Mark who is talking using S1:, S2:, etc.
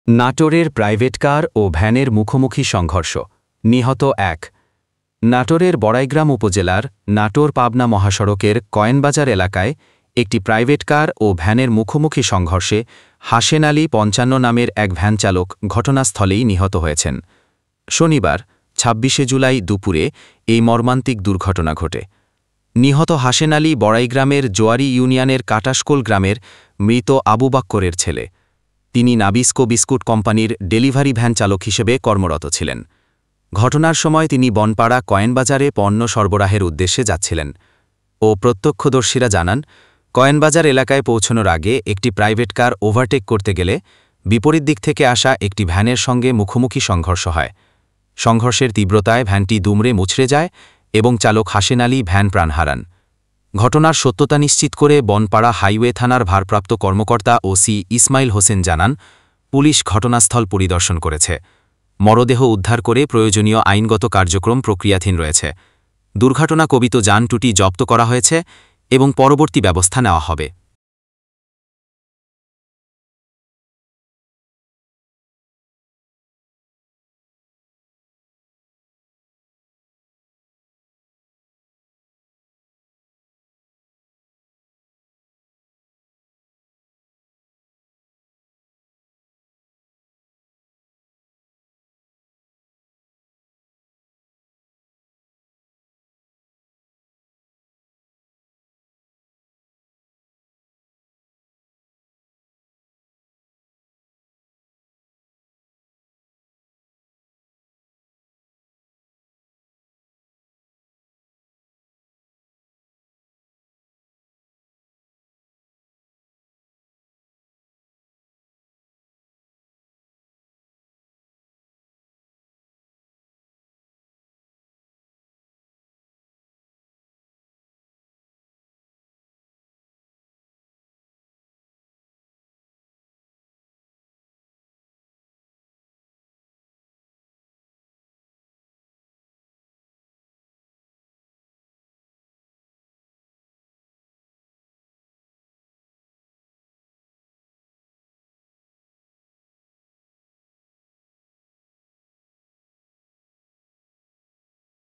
S1: নাটোরের private car ও ভ্যানের মুখোমুখি সংঘর্ষ, নিহত এক। নাটোরের বড়াইগ্রাম উপজেলার নাটোর-পাবনা মহাসড়কের কয়েনবাজার এলাকায় একটি প্রাইভেট কার ও ভ্যানের মুখোমুখি সংঘর্ষে হাসেন আলী ৫৫ নামের এক ভ্যানচালক ঘটনাস্থলেই নিহত হয়েছেন। শনিবার ২৬শে জুলাই দুপুরে এই মর্মান্তিক দুর্ঘটনা ঘটে। নিহত হাসেন আলী বড়াইগ্রামের জোয়ারি ইউনিয়নের কাটাশকোল গ্রামের মৃত আবু বাক্করের ছেলে। তিনি নাবিস্কো বিস্কুট কোম্পানির ডেলিভারি ভ্যান চালক হিসেবে কর্মরত ছিলেন। ঘটনার সময় তিনি বনপাড়া কয়েনবাজারে পণ্য সরবরাহের উদ্দেশ্যে যাচ্ছিলেন ও প্রত্যক্ষদর্শীরা জানান, কয়েনবাজার এলাকায় পৌঁছানোর আগে একটি প্রাইভেট কার ওভারটেক করতে গেলে বিপরীত দিক থেকে আসা একটি ভ্যানের সঙ্গে মুখোমুখি সংঘর্ষ হয়। সংঘর্ষের তীব্রতায় ভ্যানটি দুমড়ে মুচড়ে যায় এবং চালক হাসেন আলী ভ্যান প্রাণ হারান। ঘটনার সত্যতা নিশ্চিত করে বনপাড়া হাইওয়ে থানার ভারপ্রাপ্ত কর্মকর্তা ওসি ইসমাইল হোসেন জানান, পুলিশ ঘটনাস্থল পরিদর্শন করেছে। মরদেহ উদ্ধার করে প্রয়োজনীয় আইনগত কার্যক্রম প্রক্রিয়াধীন রয়েছে। দুর্ঘটনা কবিত যান টুটি জব্দ করা হয়েছে এবং পরবর্তী ব্যবস্থা নেওয়া হবে।